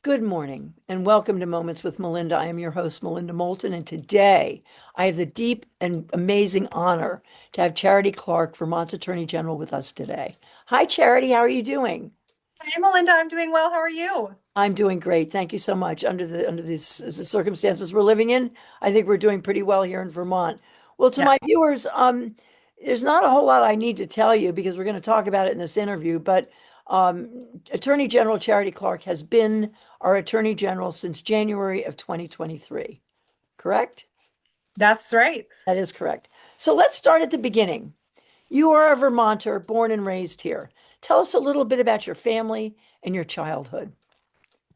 Good morning and welcome to Moments with Melinda. I am your host, Melinda Moulton, and today I have the deep and amazing honor to have Charity Clark, Vermont's Attorney General, with us today. Hi, Charity. How are you doing? Hey Melinda, I'm doing well. How are you? I'm doing great. Thank you so much. Under the circumstances we're living in, I think we're doing pretty well here in Vermont. Well, to Yeah. my viewers, there's not a whole lot I need to tell you because we're going to talk about it in this interview, but Attorney General Charity Clark has been our Attorney General since January of 2023, correct? That's right. That is correct. So let's start at the beginning. You are a Vermonter, born and raised here. Tell us a little bit about your family and your childhood.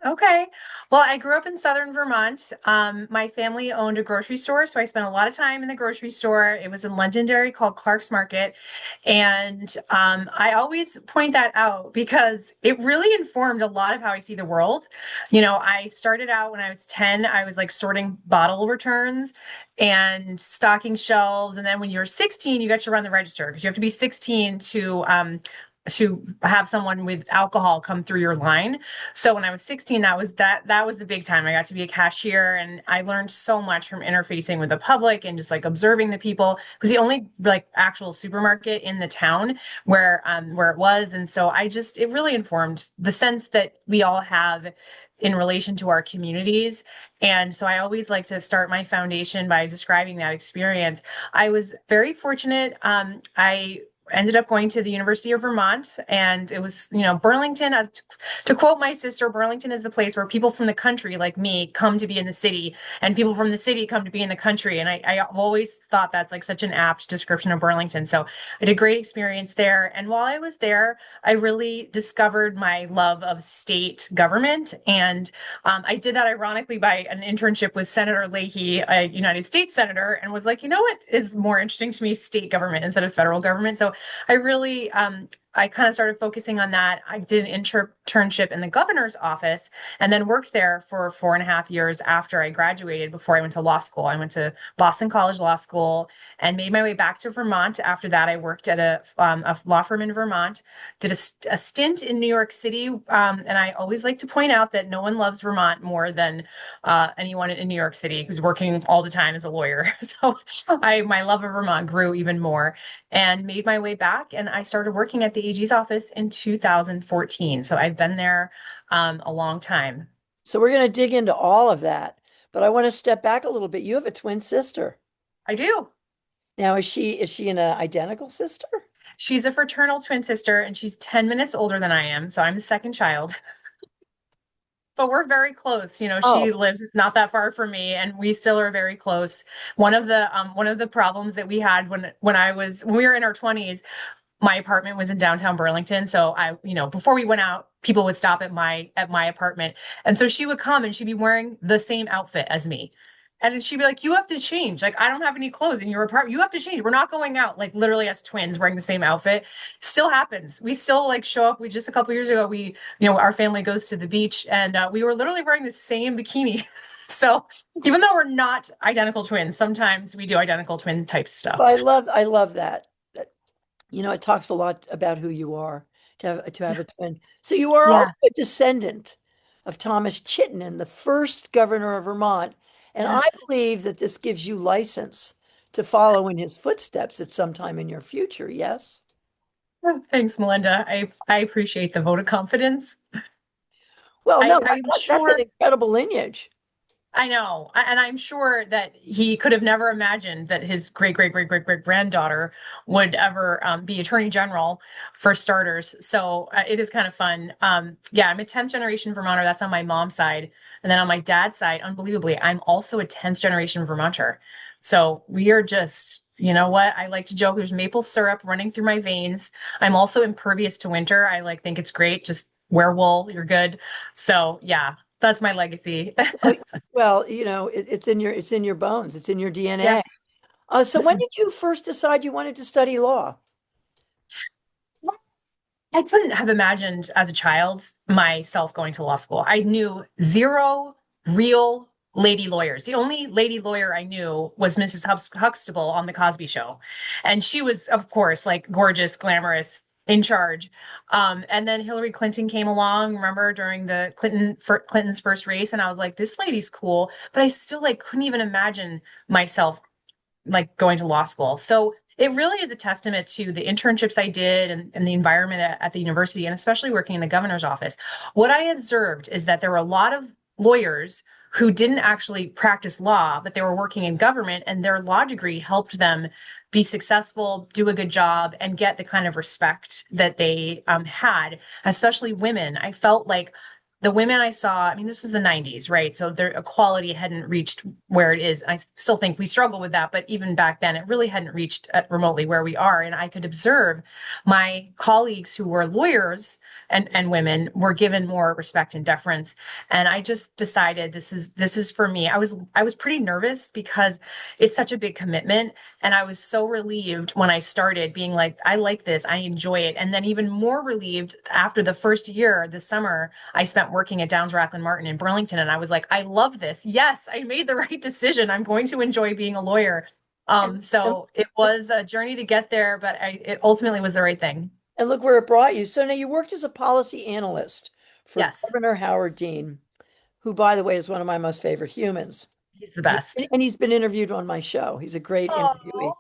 Okay. Well, I grew up in southern Vermont. My family owned a grocery store, so I spent a lot of time in the grocery store. It was in Londonderry called Clark's Market. And I always point that out because it really informed a lot of how I see the world. I started out when I was 10, I was like sorting bottle returns and stocking shelves. And then when you're 16, you get to run the register because you have to be 16 to have someone with alcohol come through your line. So when I was 16, that was the big time. I got to be a cashier and I learned so much from interfacing with the public and just like observing the people. It was the only like actual supermarket in the town where it was. And so it really informed the sense that we all have in relation to our communities. And so I always like to start my foundation by describing that experience. I was very fortunate. I ended up going to the University of Vermont, and it was, Burlington, as to quote my sister, Burlington is the place where people from the country like me come to be in the city, and people from the city come to be in the country. And I've always thought that's like such an apt description of Burlington. So I had a great experience there. And while I was there, I really discovered my love of state government. And I did that ironically by an internship with Senator Leahy, a United States senator, and was like, you know what is more interesting to me, state government instead of federal government. So I really, I kind of started focusing on that. I did an internship in the governor's office and then worked there for 4.5 years after I graduated before I went to law school. I went to Boston College Law School and made my way back to Vermont. After that, I worked at a law firm in Vermont, did a stint in New York City. And I always like to point out that no one loves Vermont more than anyone in New York City who's working all the time as a lawyer. So my love of Vermont grew even more and made my way back. And I started working at the AG's office in 2014. So I've been there a long time. So we're going to dig into all of that, but I want to step back a little bit. You have a twin sister. I do. Now, is she an identical sister? She's a fraternal twin sister and she's 10 minutes older than I am. So I'm the second child. But we're very close. Oh, She lives not that far from me, and we still are very close. One of the problems that we had when we were in our 20s, my apartment was in downtown Burlington. So before we went out, people would stop at my apartment. And so she would come and she'd be wearing the same outfit as me. And she'd be like, you have to change. Like, I don't have any clothes in your apartment. You have to change. We're not going out, like literally as twins wearing the same outfit. Still happens. We still like show up. We just a couple years ago, our family goes to the beach and we were literally wearing the same bikini. So even though we're not identical twins, sometimes we do identical twin type stuff. well, I love that. It talks a lot about who you are to have a twin. So you are Yeah. also a descendant of Thomas Chittenden, the first governor of Vermont, and I Yes. believe that this gives you license to follow in his footsteps at some time in your future. Yes. Thanks, Melinda. I appreciate the vote of confidence. Well, no, I'm that's an sure. incredible lineage. I know, and I'm sure that he could have never imagined that his great great great great great granddaughter would ever be attorney general, for starters. So it is kind of fun. Yeah, I'm a 10th generation Vermonter. That's on my mom's side, and then on my dad's side, unbelievably, I'm also a 10th generation Vermonter. So we are just. You know what? I like to joke there's maple syrup running through my veins. I'm also impervious to winter. I like think it's great. Just wear wool, you're good. So yeah, that's my legacy. Oh, well, it's in your bones. It's in your DNA. Yes. So when did you first decide you wanted to study law? I couldn't have imagined as a child myself going to law school. I knew zero real lady lawyers. The only lady lawyer I knew was Mrs. Huxtable on The Cosby Show. And she was, of course, like gorgeous, glamorous, in charge. And then Hillary Clinton came along, remember, during the Clinton's first race, and I was like, this lady's cool, but I still like couldn't even imagine myself like going to law school. So it really is a testament to the internships I did and the environment at the university, and especially working in the governor's office. What I observed is that there were a lot of lawyers who didn't actually practice law, but they were working in government, and their law degree helped them be successful, do a good job, and get the kind of respect that they had, especially women. I felt like the women I saw, I mean, this was the 90s, right? So their equality hadn't reached where it is. I still think we struggle with that, but even back then, it really hadn't reached remotely where we are. And I could observe my colleagues who were lawyers and women were given more respect and deference. And I just decided this is for me. I was pretty nervous because it's such a big commitment. And I was so relieved when I started being like, I like this, I enjoy it. And then even more relieved after the first year, this summer, I spent working at Downs Racklin Martin in Burlington. And I was like, I love this. Yes, I made the right decision. I'm going to enjoy being a lawyer. And, and, So it was a journey to get there, but it ultimately was the right thing. and look where it brought you. So now you worked as a policy analyst for Yes, Governor Howard Dean, who, by the way, is one of my most favorite humans. he's the best. And he's been interviewed on my show. He's a great Oh.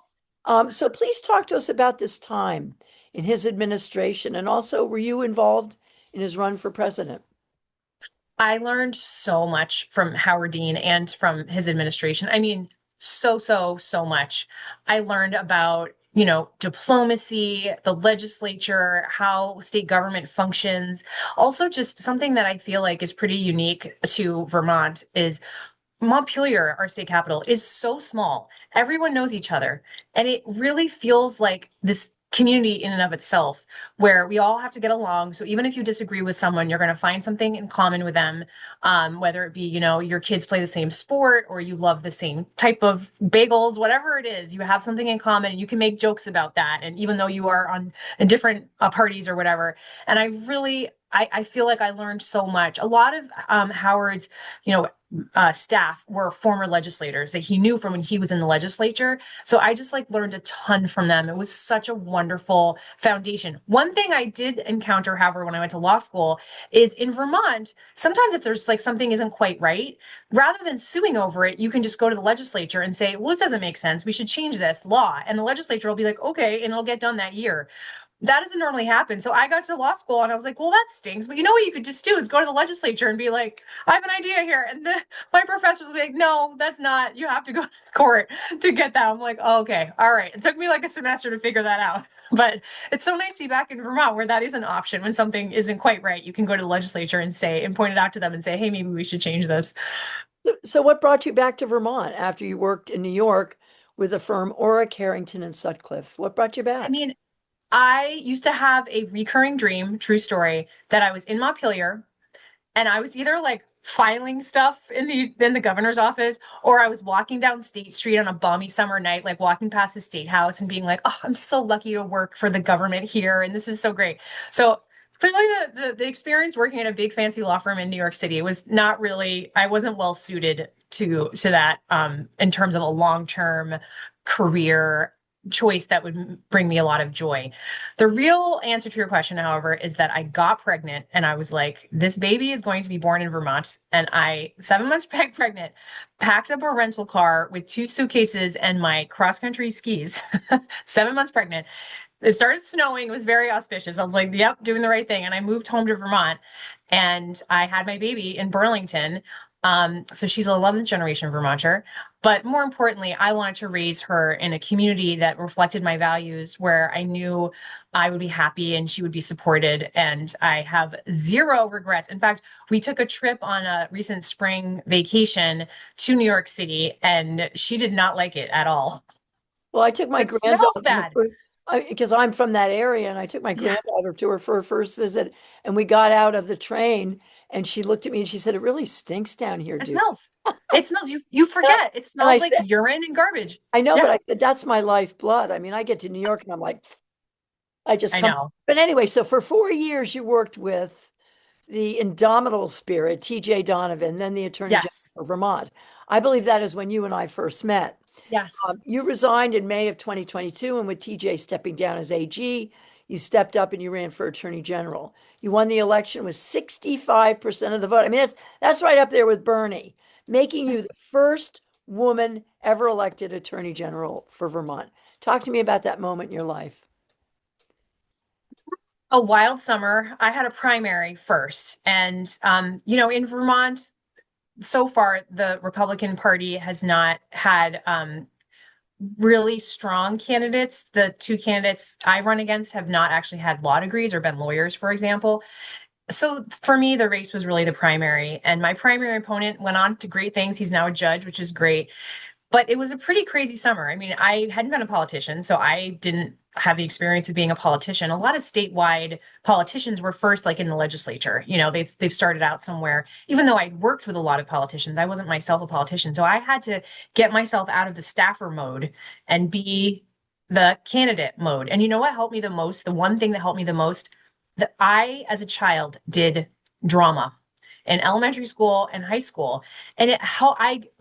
interviewee. So please talk to us about this time in his administration. And also, were you involved in his run for president? I learned so much from Howard Dean and from his administration. I mean, so much. I learned about, diplomacy, the legislature, how state government functions. Also, just something that I feel like is pretty unique to Vermont is Montpelier, our state capital, is so small. Everyone knows each other. And it really feels like this community in and of itself where we all have to get along. So even if you disagree with someone, you're going to find something in common with them. Whether it be, your kids play the same sport or you love the same type of bagels, whatever it is, you have something in common and you can make jokes about that. And even though you are on in different parties or whatever. And I feel like I learned so much. A lot of Howard's, staff were former legislators that he knew from when he was in the legislature. So I just like learned a ton from them. It was such a wonderful foundation. One thing I did encounter, however, when I went to law school is in Vermont, sometimes if there's like something isn't quite right, rather than suing over it, you can just go to the legislature and say, well, this doesn't make sense. We should change this law. And the legislature will be like, okay, and it'll get done that year. That doesn't normally happen. So I got to law school and I was like, well, that stinks. But you know what you could just do is go to the legislature and be like, I have an idea here. And my professors will be like, no, that's not, you have to go to court to get that. I'm like, oh, okay, all right. It took me like a semester to figure that out. But it's so nice to be back in Vermont where that is an option. When something isn't quite right, you can go to the legislature and say, and point it out to them and say, hey, maybe we should change this. So what brought you back to Vermont after you worked in New York with the firm Orrick, Harrington, and Sutcliffe? What brought you I back? mean, I used to have a recurring dream, true story, that I was in Montpelier and I was either like filing stuff in the governor's office, or I was walking down State Street on a balmy summer night, like walking past the state house and being like, "Oh, I'm so lucky to work for the government here, and this is so great." So clearly, the experience working at a big fancy law firm in New York City was not really. I wasn't well suited to that in terms of a long term career choice that would bring me a lot of joy. The real answer to your question, however, is that I got pregnant and I was like, this baby is going to be born in Vermont. And 7 months pregnant, packed up a rental car with two suitcases and my cross country skis, 7 months pregnant. It started snowing. It was very auspicious. I was like, yep, doing the right thing. And I moved home to Vermont and I had my baby in Burlington. So she's an 11th generation Vermonter. But more importantly, I wanted to raise her in a community that reflected my values, where I knew I would be happy and she would be supported. And I have zero regrets. In fact, we took a trip on a recent spring vacation to New York City, and she did not like it at all. Well, I took my It smells granddaughter bad. because I'm from that area, and I took my Yeah, granddaughter to her for her first visit, and we got out of the train, and she looked at me and she said, "It really stinks down here, it dude." smells. It smells. You And I, forget. It and I smells like said, urine and garbage. "I know," but Yeah, I said, "That's my lifeblood." I mean, I get to New York and I'm like, I just I come. know. But anyway, so for 4 years, you worked with the indomitable spirit, TJ Donovan, then the Attorney General Yes. of Vermont. I believe that is when you and I first met. Yes. You resigned in May of 2022, and with TJ stepping down as AG, you stepped up and you ran for attorney general. You won the election with 65% of the vote. I mean, that's right up there with Bernie, making you the first woman ever elected attorney general for Vermont. Talk to me about that moment in your life. A wild summer. I had a primary first. And, in Vermont, so far, the Republican Party has not had really strong candidates. The two candidates I've run against have not actually had law degrees or been lawyers, for example. So for me, the race was really the primary. And my primary opponent went on to great things. He's now a judge, which is great. But it was a pretty crazy summer. I mean, I hadn't been a politician, so I didn't have the experience of being a politician. A lot of statewide politicians were first like in the legislature. They've started out somewhere. Even though I'd worked with a lot of politicians, I wasn't myself a politician. So I had to get myself out of the staffer mode and be the candidate mode. And you know what helped me the most? The one thing that helped me the most, that I, as a child, did drama in elementary school and high school. And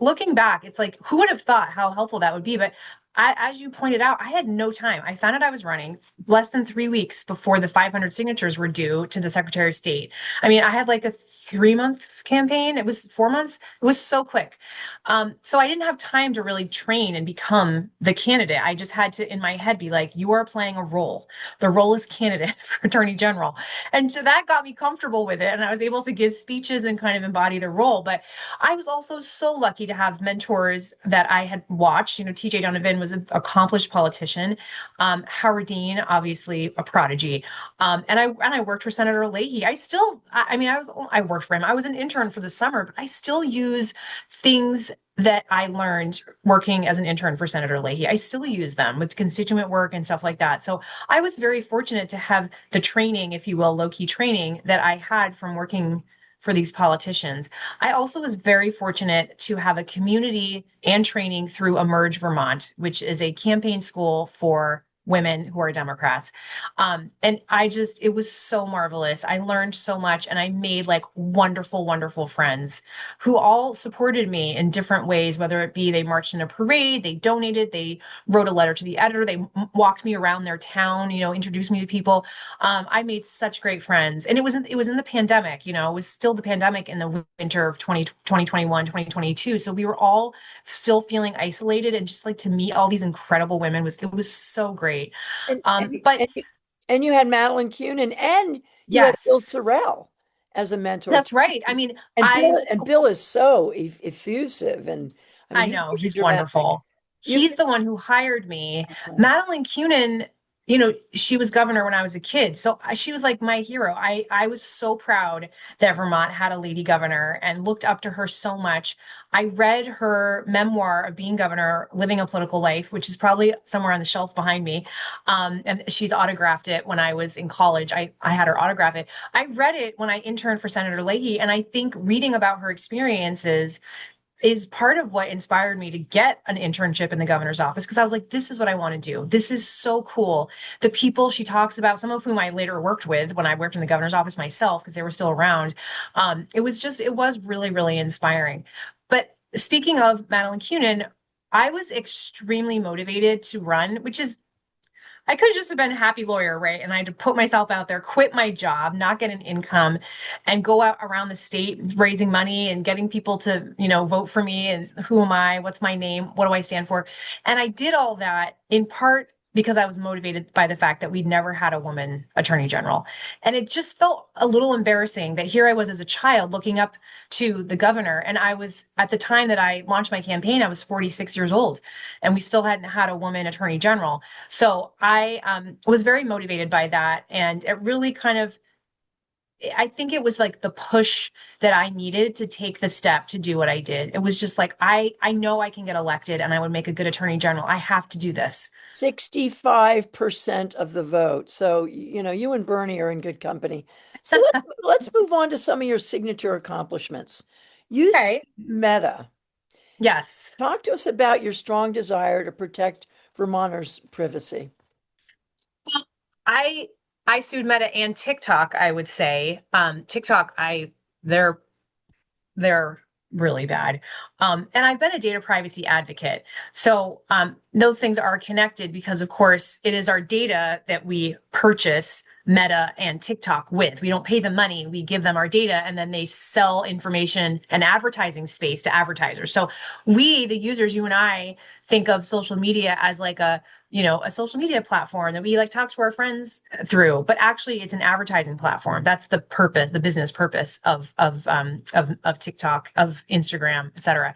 looking back, it's like, who would have thought how helpful that would be? But as you pointed out, I had no time. I found out I was running less than 3 weeks before the 500 signatures were due to the Secretary of State. I mean, I had like a 3-month campaign. It was 4 months. It was so quick. So I didn't have time to really train and become the candidate. I just had to, in my head, be like, you are playing a role. The role is candidate for Attorney General. And so that got me comfortable with it. And I was able to give speeches and kind of embody the role. But I was also so lucky to have mentors that I had watched. TJ Donovan was an accomplished politician. Howard Dean, obviously a prodigy. And I worked for Senator Leahy. I worked for him. I was an intern for the summer, but I still use things that I learned working as an intern for Senator Leahy. I still use them with constituent work and stuff like that. So I was very fortunate to have the training, if you will, low-key training that I had from working for these politicians. I also was very fortunate to have a community and training through Emerge Vermont, which is a campaign school for women who are Democrats. And it was so marvelous. I learned so much and I made like wonderful, wonderful friends who all supported me in different ways, whether it be they marched in a parade, they donated, they wrote a letter to the editor, they walked me around their town, introduced me to people. I made such great friends. And it was in the pandemic, it was still the pandemic in the winter of 2021, 2022. So we were all still feeling isolated, and just like to meet all these incredible women it was so great. And, But and you had Madeline Kunin and you had Bill yes, Sorrell as a mentor. that's right. I mean, And Bill is so effusive, and I mean I he's know very he's dramatic. wonderful. You He's the one who hired me. Madeline Kunin, she was governor when I was a kid. So she was like my hero. I was so proud that Vermont had a lady governor and looked up to her so much. I read her memoir of being governor, Living a Political Life, which is probably somewhere on the shelf behind me. And she's autographed it when I was in college. I had her autograph it. I read it when I interned for Senator Leahy. And I think reading about her experiences is part of what inspired me to get an internship in the governor's office, because I was like, this is what I want to do. This is so cool. The people she talks about, some of whom I later worked with when I worked in the governor's office myself, because they were still around. It was really, really inspiring. But speaking of Madeline Kunin, I was extremely motivated to run, which is I could have just have been a happy lawyer, right? And I had to put myself out there, quit my job, not get an income, and go out around the state raising money and getting people to, vote for me. And who am I? What's my name? What do I stand for? And I did all that in part because I was motivated by the fact that we'd never had a woman attorney general. And it just felt a little embarrassing that here I was as a child looking up to the governor. And I was, at the time that I launched my campaign, I was 46 years old, and we still hadn't had a woman attorney general. So I was very motivated by that. And it really I think it was like the push that I needed to take the step to do what I did. It was just like, I know I can get elected and I would make a good attorney general. I have to do this. 65% of the vote. So, you and Bernie are in good company. So let's move on to some of your signature accomplishments. You Okay. Meta. Yes. Talk to us about your strong desire to protect Vermonters' privacy. Well, I I sued Meta and TikTok, I would say. TikTok, they're they're really bad. And I've been a data privacy advocate. So those things are connected because, of course, it is our data that we purchase Meta and TikTok with. We don't pay them money, we give them our data, and then they sell information and advertising space to advertisers. So we, the users, you and I, think of social media as like a social media platform that we like talk to our friends through, but actually it's an advertising platform. That's the purpose, the business purpose of TikTok, of Instagram, et cetera.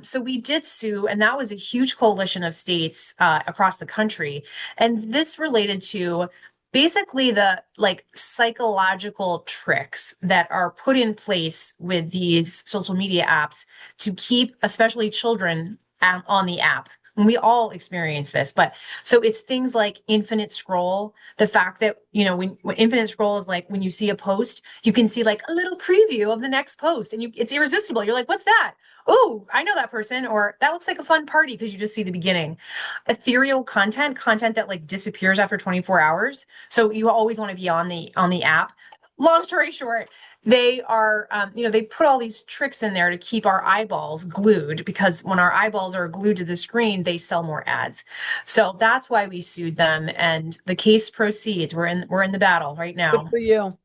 So we did sue, and that was a huge coalition of states across the country. And this related to basically the like psychological tricks that are put in place with these social media apps to keep especially children on the app. And we all experience this, but so it's things like infinite scroll. The fact that, when infinite scroll is like when you see a post, you can see like a little preview of the next post and it's irresistible. You're like, what's that? Oh, I know that person, or that looks like a fun party because you just see the beginning. Ethereal content that like disappears after 24 hours. So you always want to be on the app. Long story short, they are, they put all these tricks in there to keep our eyeballs glued because when our eyeballs are glued to the screen, they sell more ads. So that's why we sued them, and the case proceeds. We're in the battle right Good now. for you.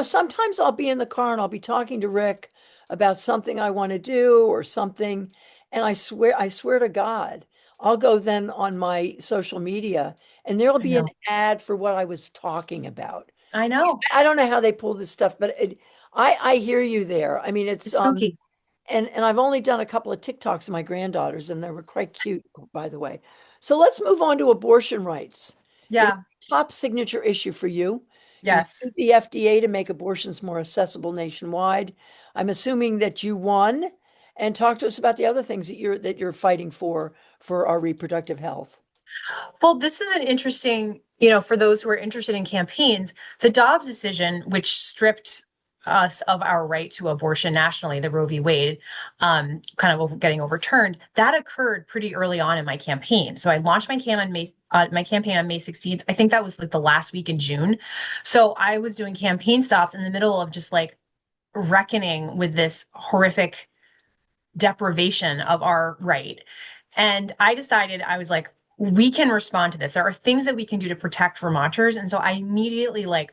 Sometimes I'll be in the car and I'll be talking to Rick about something I want to do or something, and I swear to God, I'll go then on my social media and there'll I be an know. ad for what I was talking about. I know. I don't know how they pull this stuff, but I hear you there. I mean, It's spooky. and I've only done a couple of TikToks of my granddaughters, and they were quite cute, by the way. So let's move on to abortion rights. It is Yeah. a top signature issue for you. You Yes. sued the FDA to make abortions more accessible nationwide. I'm assuming that you won. And talk to us about the other things that you're fighting for our reproductive health. Well, this is an interesting, for those who are interested in campaigns, the Dobbs decision, which stripped us of our right to abortion nationally, the Roe v. Wade, kind of getting overturned, that occurred pretty early on in my campaign. So I launched my campaign on May 16th. I think that was like the last week in June. So I was doing campaign stops in the middle of just like reckoning with this horrific deprivation of our right. And I decided, I was like, we can respond to this. There are things that we can do to protect Vermonters. And so I immediately like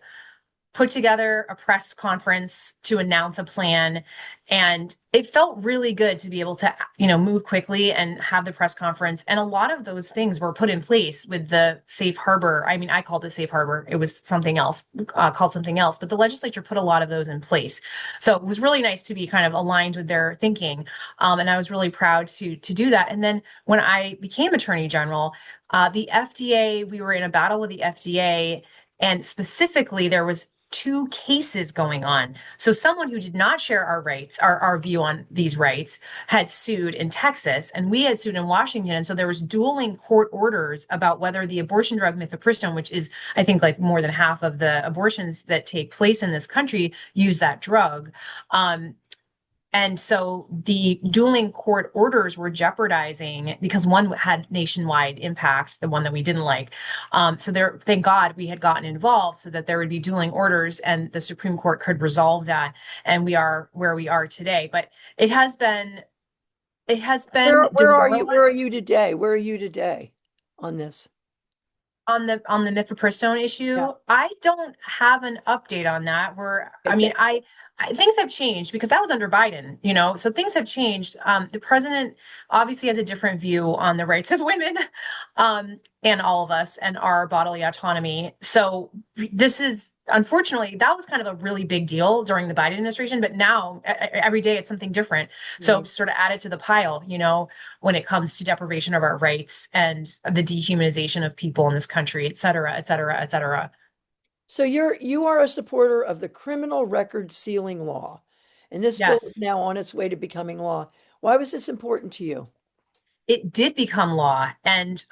put together a press conference to announce a plan. And it felt really good to be able to, move quickly and have the press conference. And a lot of those things were put in place with the safe harbor. I mean, I called it safe harbor. It was something else, called something else, but the legislature put a lot of those in place. So it was really nice to be kind of aligned with their thinking. And I was really proud to do that. And then when I became Attorney General, the FDA, we were in a battle with the FDA, and specifically there was two cases going on. So someone who did not share our rights, our view on these rights, had sued in Texas, and we had sued in Washington. And so there was dueling court orders about whether the abortion drug mifepristone, which is, I think, like more than half of the abortions that take place in this country, use that drug. And so the dueling court orders were jeopardizing because one had nationwide impact, the one that we didn't like. So there, thank God we had gotten involved so that there would be dueling orders and the Supreme Court could resolve that. And we are where we are today. But it has been Where are demoralizing. you? Where are you today? Where are you today on this? On the mifepristone Yeah. issue, I don't have an update on that. I If mean, it- things have changed because that was under Biden, so things have changed. The president obviously has a different view on the rights of women, and all of us and our bodily autonomy. So this is, unfortunately, that was kind of a really big deal during the Biden administration, but now every day it's something different. So Right. to sort of add it to the pile, when it comes to deprivation of our rights and the dehumanization of people in this country, et cetera, et cetera, et cetera. So you are a supporter of the criminal record sealing law, and this bill is Yes, now on its way to becoming law. Why was this important to you? it did become law. And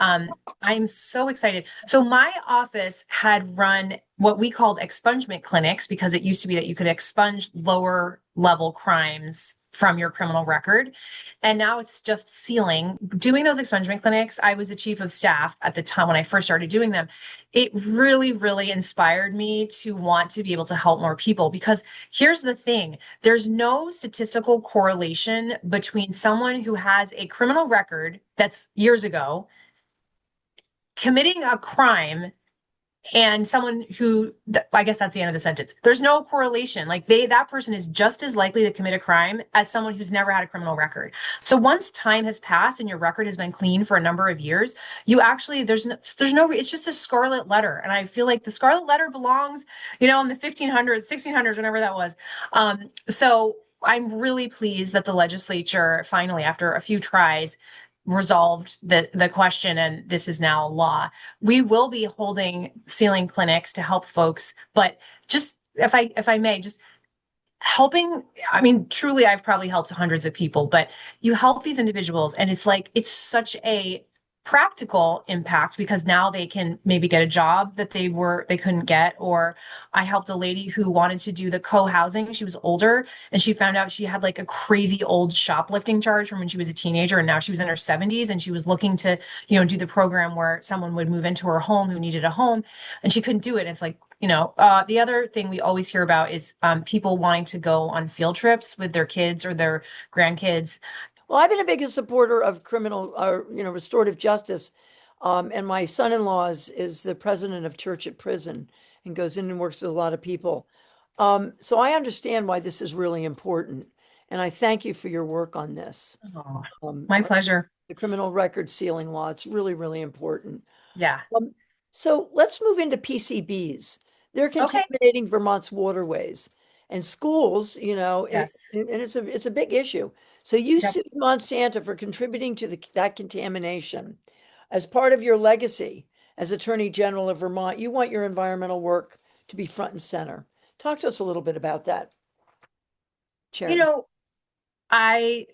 I'm so excited. So my office had run what we called expungement clinics because it used to be that you could expunge lower level crimes from your criminal record. And now it's just sealing. Doing those expungement clinics, I was the chief of staff at the time when I first started doing them. It really, really inspired me to want to be able to help more people because here's the thing. There's no statistical correlation between someone who has a criminal record that's years ago committing a crime and someone who, I guess that's the end of the sentence. There's no correlation. Like that person is just as likely to commit a crime as someone who's never had a criminal record. So once time has passed and your record has been clean for a number of years, you actually, it's just a scarlet letter. And I feel like the scarlet letter belongs, in the 1500s, 1600s, whenever that was. So I'm really pleased that the legislature finally, after a few tries, resolved the question, and this is now law. We will be holding sealing clinics to help folks, but just if I may, just helping, I mean, truly, I've probably helped hundreds of people, but you help these individuals, and it's such a practical impact because now they can maybe get a job that they couldn't get. Or I helped a lady who wanted to do the co-housing. She was older and she found out she had like a crazy old shoplifting charge from when she was a teenager, and now she was in her 70s and she was looking to, do the program where someone would move into her home who needed a home, and she couldn't do it. And it's like, the other thing we always hear about is people wanting to go on field trips with their kids or their grandkids. Well, I've been a big supporter of criminal, restorative justice. And my son-in-law is the president of Church at Prison and goes in and works with a lot of people. So I understand why this is really important. And I thank you for your work on this. Oh, Um, my pleasure. the criminal record sealing law, it's really, really important. Yeah. Um, so let's move into PCBs. They're Okay. contaminating Vermont's waterways and schools, Yes. and it's a big issue. So you Yep. sued Monsanto for contributing to that contamination. As part of your legacy as Attorney General of Vermont, you want your environmental work to be front and center. Talk to us a little bit about that, You Chairman. know, I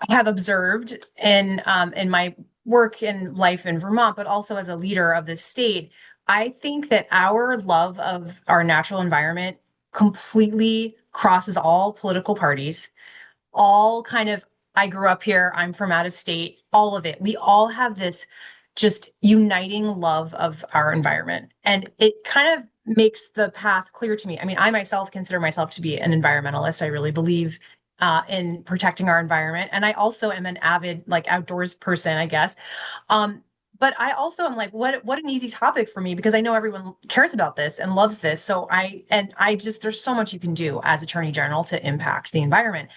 have observed in my work and life in Vermont, but also as a leader of this state, I think that our love of our natural environment completely crosses all political parties, all kind of, I grew up here, I'm from out of state, all of it. We all have this just uniting love of our environment. And it kind of makes the path clear to me. I mean, I myself consider myself to be an environmentalist. I really believe in protecting our environment. And I also am an avid like outdoors person, I guess. But I also am like, what an easy topic for me because I know everyone cares about this and loves this. So I just there's so much you can do as Attorney General to impact the environment.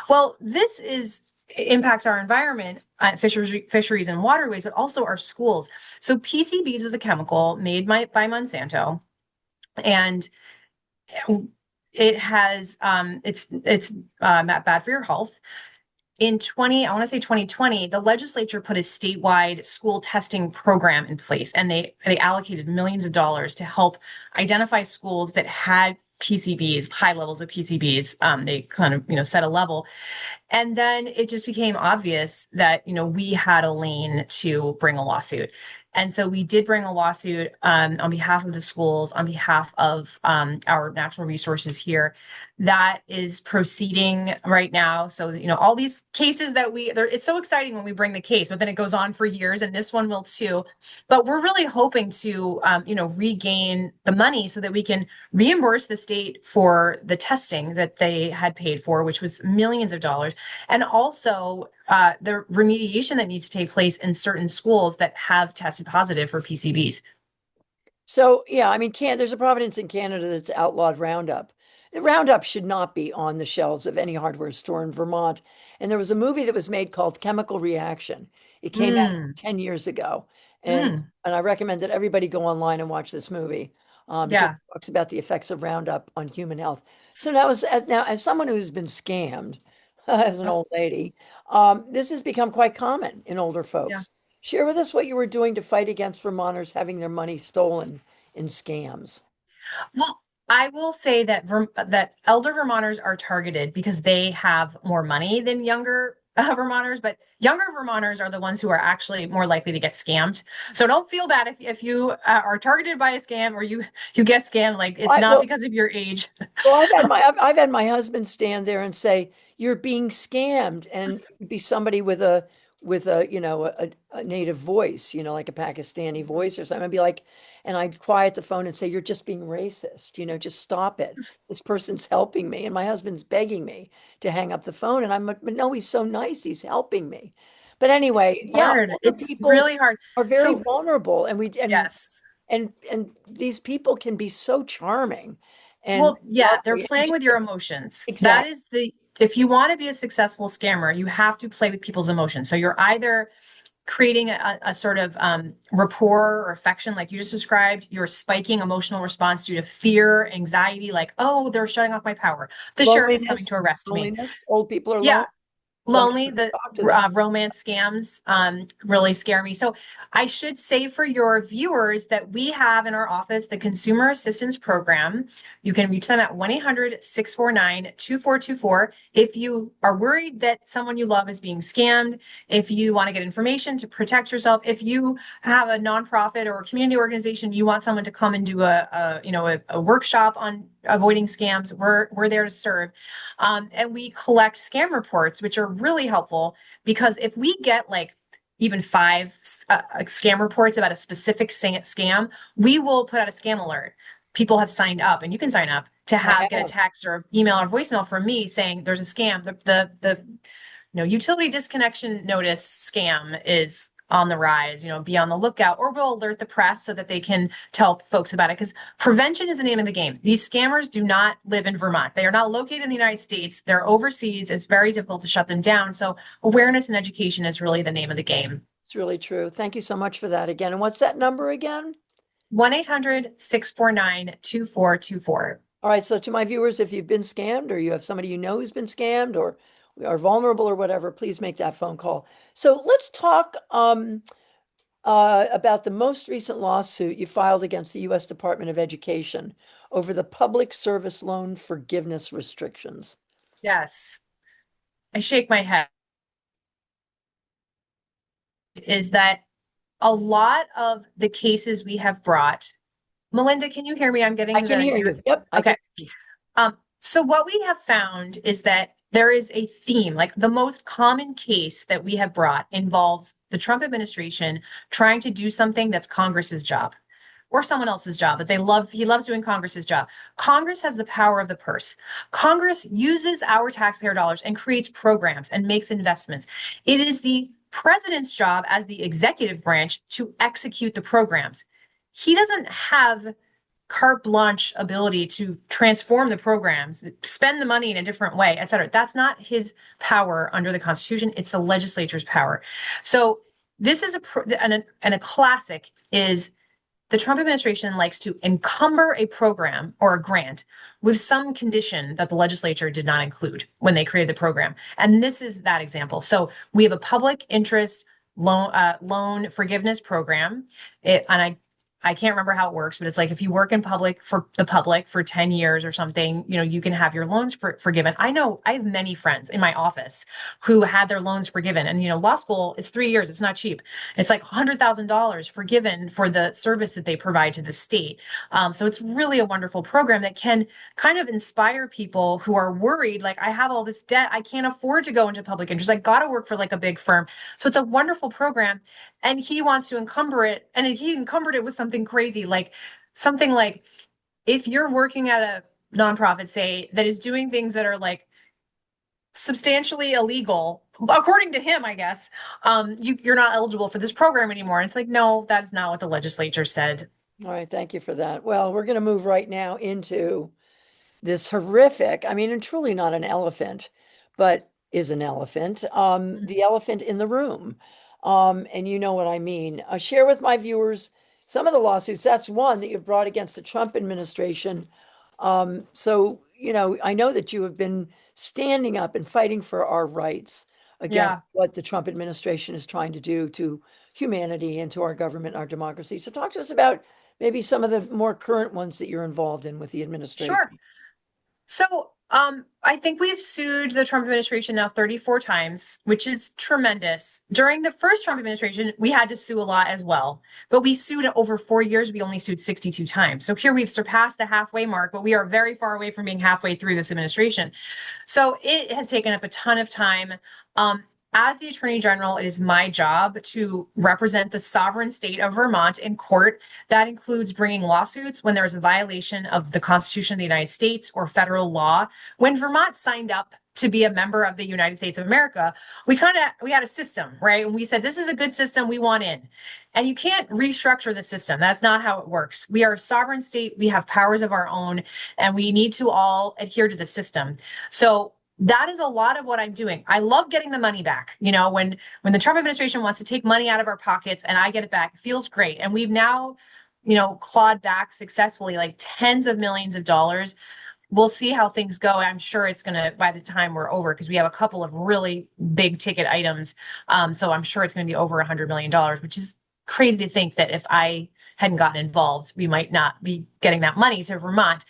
Well, this is impacts our environment, fisheries and waterways, but also our schools. So PCBs is a chemical made by Monsanto, and it has it's bad for your health. I want to say 2020, the legislature put a statewide school testing program in place, and they allocated millions of dollars to help identify schools that had PCBs, high levels of PCBs. They kind of, set a level. And then it just became obvious that, we had a lane to bring a lawsuit. And so we did bring a lawsuit on behalf of the schools, on behalf of our natural resources here. That is proceeding right now. So, all these cases that it's so exciting when we bring the case, but then it goes on for years, and this one will too. But we're really hoping to, regain the money so that we can reimburse the state for the testing that they had paid for, which was millions of dollars, and also the remediation that needs to take place in certain schools that have tested positive for PCBs. So, yeah, I mean, there's a province in Canada that's outlawed Roundup. Roundup should not be on the shelves of any hardware store in Vermont. And there was a movie that was made called Chemical Reaction. It came out Mm, 10 years ago. And mm, and I recommend that everybody go online and watch this movie because it yeah. talks about the effects of Roundup on human health. So now as someone who's been scammed as an Oh, old lady, this has become quite common in older yeah. folks. Share with us what you were doing to fight against Vermonters having their money stolen in scams. Well, I will say that that elder Vermonters are targeted because they have more money than younger Vermonters, but younger Vermonters are the ones who are actually more likely to get scammed. So don't feel bad if you are targeted by a scam or you get scammed. Like it's I, not well, because of your age. Well, I've had my husband stand there and say, "You're being scammed," and it'd be somebody with a a native voice, like a Pakistani voice or something. I'd be like, and I'd quiet the phone and say, "You're just being racist. Just stop it. This person's helping me," and my husband's begging me to hang up the phone, and I'm like, "But no, he's so nice. He's helping me." But anyway, yeah, Hard. older It's people really hard. are very So vulnerable, and we yes. and these people can be so charming and Well, yeah, they're lovely. playing with your emotions. That Exactly. is if you want to be a successful scammer, you have to play with people's emotions. So you're either creating a sort of rapport or affection, like you just described, you're spiking emotional response due to fear, anxiety, like, oh, they're shutting off my power. The sheriff is coming to Loneliness, arrest me. loneliness. Old people are Yeah, lonely. Somebody lonely, wants to the talk to them. romance scams really scare me. So I should say for your viewers that we have in our office the consumer assistance program. You can reach them at 1-800-649-2424 if you are worried that someone you love is being scammed, if you want to get information to protect yourself, if you have a nonprofit or a community organization, you want someone to come and do a workshop on avoiding scams, we're there to serve. And we collect scam reports, which are really helpful because if we get like even five scam reports about a specific scam, we will put out a scam alert. People have signed up, and you can sign up to I get a have. text or email or voicemail from me saying there's a scam. The utility disconnection notice scam is on the rise, be on the lookout, or we'll alert the press so that they can tell folks about it. Because prevention is the name of the game. These scammers do not live in Vermont. They are not located in the United States. They're overseas. It's very difficult to shut them down. So awareness and education is really the name of the game. It's really true. Thank you so much for that again. And what's that number again? 1-800-649-2424. All right. So to my viewers, if you've been scammed or you have somebody you know who's been scammed or are vulnerable or whatever, please make that phone call. So let's talk about the most recent lawsuit you filed against the U.S. Department of Education over the public service loan forgiveness restrictions. Yes, I shake my head. Is that a lot of the cases we have brought. Melinda, can you hear me? I'm I getting can hear your you. Yep, I can. okay. So what we have found is that there is a theme, like the most common case that we have brought involves the Trump administration trying to do something that's Congress's job or someone else's job, but he loves doing Congress's job. Congress has the power of the purse. Congress uses our taxpayer dollars and creates programs and makes investments. It is the president's job as the executive branch to execute the programs. He doesn't have carte blanche ability to transform the programs, spend the money in a different way, et cetera. That's not his power under the Constitution. It's the legislature's power. So this is a classic is the Trump administration likes to encumber a program or a grant with some condition that the legislature did not include when they created the program. And this is that example. So we have a public interest loan forgiveness program. I can't remember how it works, but it's like if you work in public for the public for 10 years or something, you can have your loans forgiven. I know I have many friends in my office who had their loans forgiven. And, law school, it's 3 years. It's not cheap. It's like $100,000 forgiven for the service that they provide to the state. So it's really a wonderful program that can kind of inspire people who are worried, like, I have all this debt. I can't afford to go into public interest. I got to work for like a big firm. So it's a wonderful program. And he wants to encumber it. And he encumbered it with something crazy, like something like if you're working at a nonprofit, say, that is doing things that are like substantially illegal, according to him, I guess, you're not eligible for this program anymore. And it's like, no, that is not what the legislature said. All right, thank you for that. Well, we're going to move right now into this horrific, I mean, and truly not an elephant, but is an elephant, the elephant in the room. And you know what I mean. Share with my viewers some of the lawsuits. That's one that you've brought against the Trump administration. So, I know that you have been standing up and fighting for our rights against Yeah, what the Trump administration is trying to do to humanity and to our government, our democracy. So talk to us about maybe some of the more current ones that you're involved in with the sure. administration. So I think we've sued the Trump administration now 34 times, which is tremendous. During the first Trump administration, we had to sue a lot as well, but we sued over 4 years. We only sued 62 times. So here we've surpassed the halfway mark, but we are very far away from being halfway through this administration. So it has taken up a ton of time. As the Attorney General, it is my job to represent the sovereign state of Vermont in court. That includes bringing lawsuits when there's a violation of the Constitution of the United States or federal law. When Vermont signed up to be a member of the United States of America, we had a system, right? And we said, this is a good system, we want in. And you can't restructure the system. That's not how it works. We are a sovereign state, we have powers of our own, and we need to all adhere to the system. So that is a lot of what I'm doing. I love getting the money back. When the Trump administration wants to take money out of our pockets and I get it back, it feels great. And we've now, clawed back successfully like tens of millions of dollars. We'll see how things go. I'm sure it's going to, by the time we're over, because we have a couple of really big ticket items. So I'm sure it's going to be over $100 million, which is crazy to think that if I hadn't gotten involved, we might not be getting that money to Vermont.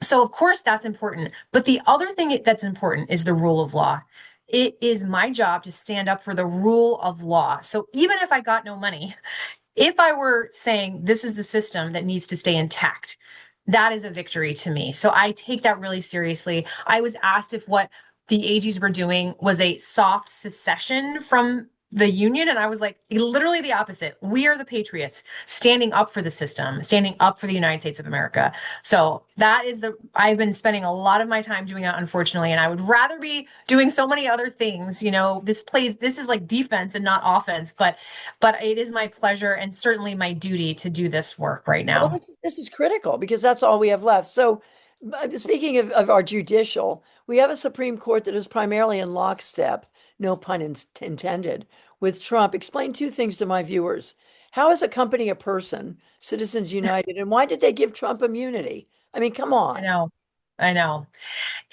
So of course that's important. But the other thing that's important is the rule of law. It is my job to stand up for the rule of law. So even if I got no money, if I were saying this is the system that needs to stay intact, that is a victory to me. So I take that really seriously. I was asked if what the AGs were doing was a soft secession from the union. And I was like, literally the opposite. We are the patriots standing up for the system, standing up for the United States of America. So I've been spending a lot of my time doing that, unfortunately. And I would rather be doing so many other things. This is like defense and not offense, but it is my pleasure and certainly my duty to do this work right Well, now. this is critical because that's all we have left. So, speaking of our judicial, we have a Supreme Court that is primarily in lockstep, no pun intended, with Trump. Explain two things to my viewers. How is a company a person, Citizens United, and why did they give Trump immunity? I mean, come I on. know. I know.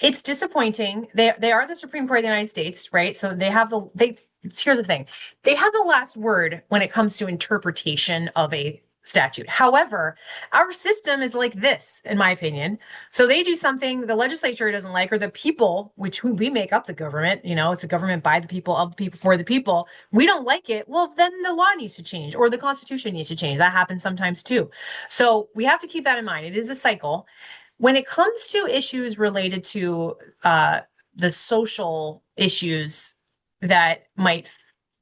It's disappointing. They are the Supreme Court of the United States, right? So here's the thing. They have the last word when it comes to interpretation of a statute. However, our system is like this, in my opinion. So they do something the legislature doesn't like, or the people, who we make up the government, it's a government by the people, of the people, for the people. We don't like it. Well, then the law needs to change or the Constitution needs to change. That happens sometimes too. So we have to keep that in mind. It is a cycle. When it comes to issues related to the social issues that might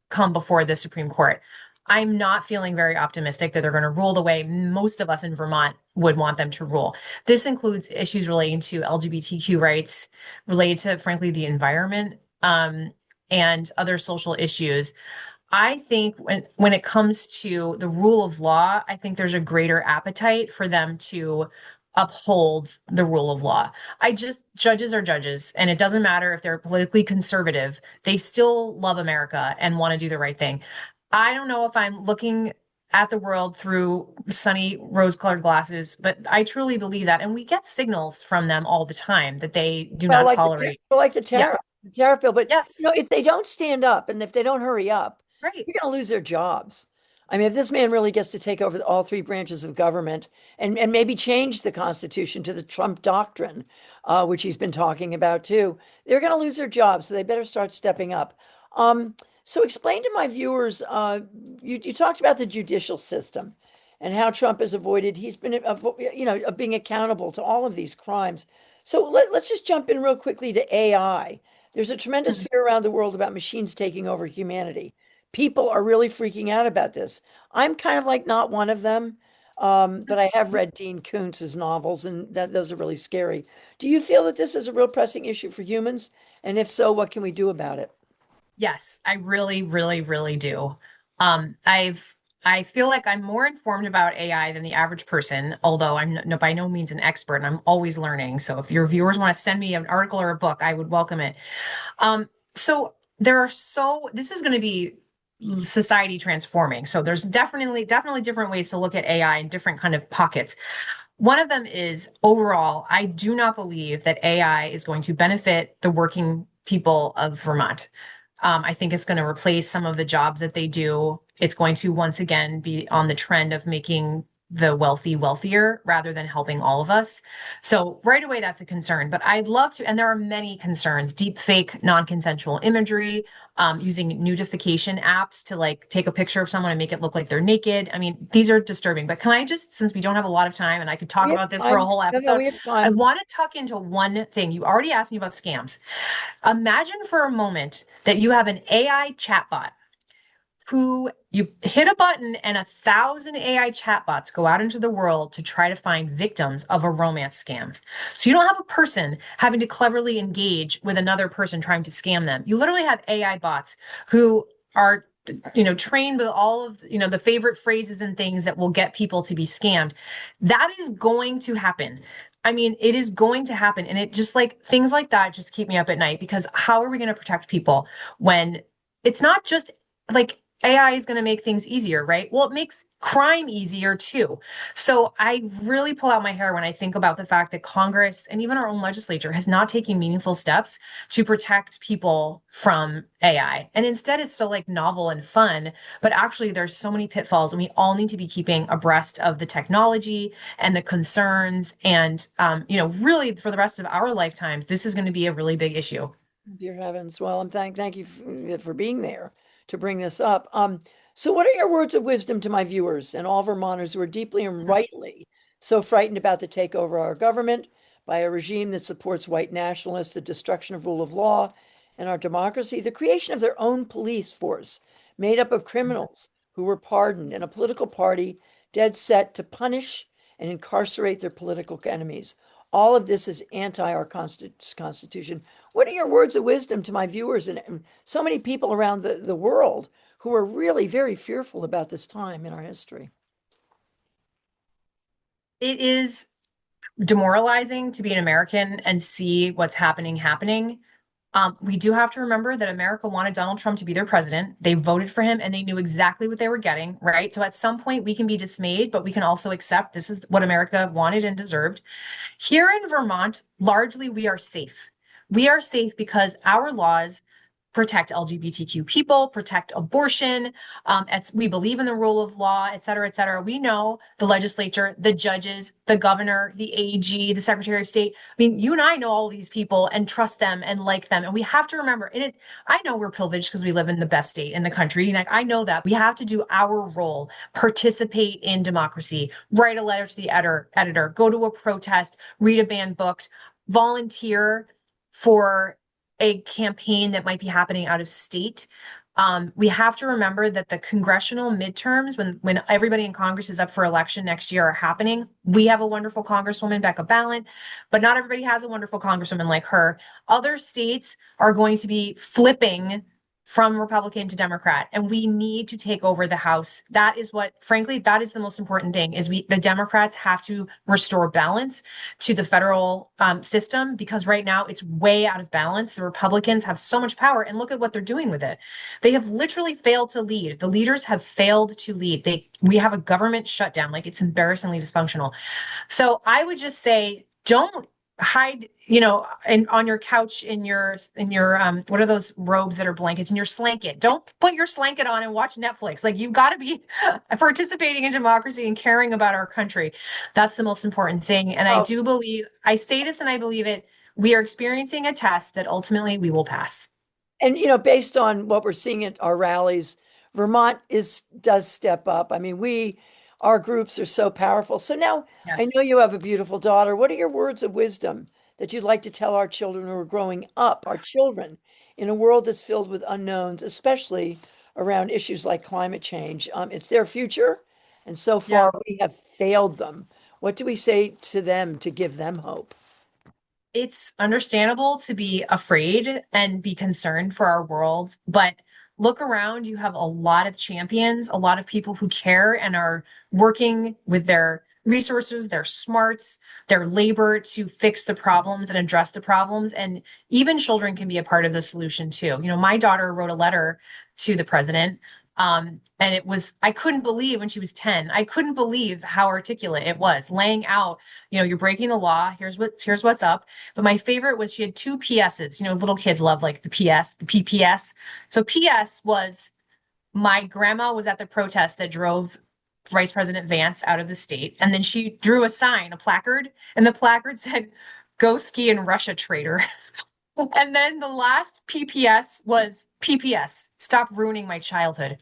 come before the Supreme Court, I'm not feeling very optimistic that they're going to rule the way most of us in Vermont would want them to rule. This includes issues relating to LGBTQ rights, related to, frankly, the environment, and other social issues. I think when it comes to the rule of law, I think there's a greater appetite for them to uphold the rule of law. Judges are judges, and it doesn't matter if they're politically conservative, they still love America and want to do the right thing. I don't know if I'm looking at the world through sunny rose-colored glasses, but I truly believe that. And we get signals from them all the time that they do Well, not tolerate. like Yeah. the tariff bill. But Yes. if they don't stand up and if they don't hurry up, Right. you're going to lose their jobs. I mean, if this man really gets to take over all three branches of government and maybe change the Constitution to the Trump doctrine, which he's been talking about too, they're going to lose their jobs. So they better start stepping up. So explain to my viewers, you talked about the judicial system and how Trump has avoided, he's been, being accountable to all of these crimes. So let's just jump in real quickly to AI. There's a tremendous Mhm. fear around the world about machines taking over humanity. People are really freaking out about this. I'm kind of like not one of them, but I have read Dean Koontz's novels, and those are really scary. Do you feel that this is a real pressing issue for humans? And if so, what can we do about it? Yes, I really, really, really do. I feel like I'm more informed about AI than the average person, although I'm no, by no means an expert and I'm always learning. So if your viewers want to send me an article or a book, I would welcome it. So this is going to be society transforming. So there's definitely different ways to look at AI in different kind of pockets. One of them is overall, I do not believe that AI is going to benefit the working people of Vermont. I think it's going to replace some of the jobs that they do. It's going to once again be on the trend of making the wealthy wealthier rather than helping all of us. So right away, that's a concern. But I'd love to, and there are many concerns: deep fake, non-consensual imagery, using nudification apps to like take a picture of someone and make it look like they're naked. I mean, these are disturbing. But can I just, since we don't have a lot of time and I could talk We have about this for a time. whole No, no, episode, we have I time. want to tuck into one thing. You already asked me about scams. Imagine for a moment that you have an AI chatbot who you hit a button and 1,000 AI chatbots go out into the world to try to find victims of a romance scam. So you don't have a person having to cleverly engage with another person trying to scam them. You literally have AI bots who are trained with all of the favorite phrases and things that will get people to be scammed. That is going to happen. I mean, it is going to happen. And it just like things like that just keep me up at night, because how are we going to protect people when it's not just like AI is going to make things easier, right? Well, it makes crime easier too. So I really pull out my hair when I think about the fact that Congress and even our own legislature has not taken meaningful steps to protect people from AI. And instead, it's so like novel and fun, but actually there's so many pitfalls, and we all need to be keeping abreast of the technology and the concerns. And, really for the rest of our lifetimes, this is going to be a really big issue. Dear heavens. Well, I'm thank you for being there to bring this up. So what are your words of wisdom to my viewers and all Vermonters who are deeply and rightly so frightened about the takeover of our government by a regime that supports white nationalists, the destruction of rule of law and our democracy, the creation of their own police force made up of criminals who were pardoned, and a political party dead set to punish and incarcerate their political enemies? All of this is anti our Constitution. What are your words of wisdom to my viewers and so many people around the world who are really very fearful about this time in our history? It is demoralizing to be an American and see what's happening. We do have to remember that America wanted Donald Trump to be their president. They voted for him and they knew exactly what they were getting, right? So at some point we can be dismayed, but we can also accept this is what America wanted and deserved. Here in Vermont, largely we are safe. We are safe because our laws protect LGBTQ people, protect abortion. We believe in the rule of law, et cetera, et cetera. We know the legislature, the judges, the governor, the AG, the Secretary of State. I mean, you and I know all these people and trust them and like them. And we have to remember, I know we're privileged because we live in the best state in the country. Like, I know that we have to do our role, participate in democracy, write a letter to the editor, go to a protest, read a banned book, volunteer for a campaign that might be happening out of state. We have to remember that the congressional midterms, when everybody in Congress is up for election next year, are happening. We have a wonderful Congresswoman, Becca Balint, but not everybody has a wonderful Congresswoman like her. Other states are going to be flipping from Republican to Democrat, and we need to take over the House. That is what, frankly, that is the most important thing. The Democrats have to restore balance to the federal system, because right now it's way out of balance. The Republicans have so much power, and look at what they're doing with it. They have literally failed to lead. The leaders have failed to lead. We have a government shutdown, like it's embarrassingly dysfunctional. So I would just say, don't hide, on your couch in your what are those robes that are blankets, in your slanket. Don't put your slanket on and watch Netflix. Like, you've got to be participating in democracy and caring about our country. That's the most important thing. And I Oh, do believe, I say this and I believe it, we are experiencing a test that ultimately we will pass. and based on what we're seeing at our rallies, Vermont does step up. I mean, our groups are so powerful. So now I know Yes. you have a beautiful daughter. What are your words of wisdom that you'd like to tell our children who are growing up, our children, in a world that's filled with unknowns, especially around issues like climate change? It's their future, and so Yeah. far we have failed them. What do we say to them to give them hope? It's understandable to be afraid and be concerned for our world, but look around. You have a lot of champions, a lot of people who care and are working with their resources, their smarts, their labor to fix the problems and address the problems. And even children can be a part of the solution too. My daughter wrote a letter to the president. And I couldn't believe when she was 10, I couldn't believe how articulate it was, laying out, you're breaking the law. Here's what's up. But my favorite was she had two PSs. Little kids love like the PS, the PPS. So PS was, my grandma was at the protest that drove Vice President Vance out of the state. And then she drew a sign, a placard, and the placard said, "Go ski in Russia, traitor." And then the last PPS was PPS, stop ruining my childhood.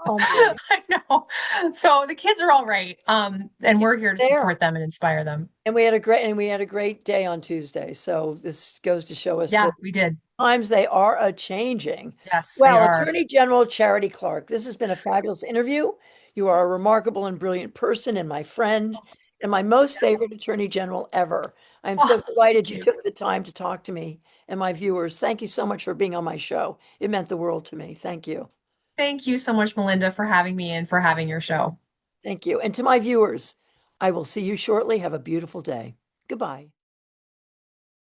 Oh my, I know. So the kids are all right. And we're here to there. support them and inspire them. And we had a great day on Tuesday. So this goes to show us Yeah, that we did. times they are a changing. Yes, they Well, are. Attorney General Charity Clark, this has been a fabulous interview. You are a remarkable and brilliant person and my friend and my most Yes. favorite Attorney General ever. I'm so Oh, delighted thank you you. took the time to talk to me and my viewers. Thank you so much for being on my show. It meant the world to me. Thank you. Thank you so much, Melinda, for having me and for having your show. Thank you. And to my viewers, I will see you shortly. Have a beautiful day. Goodbye.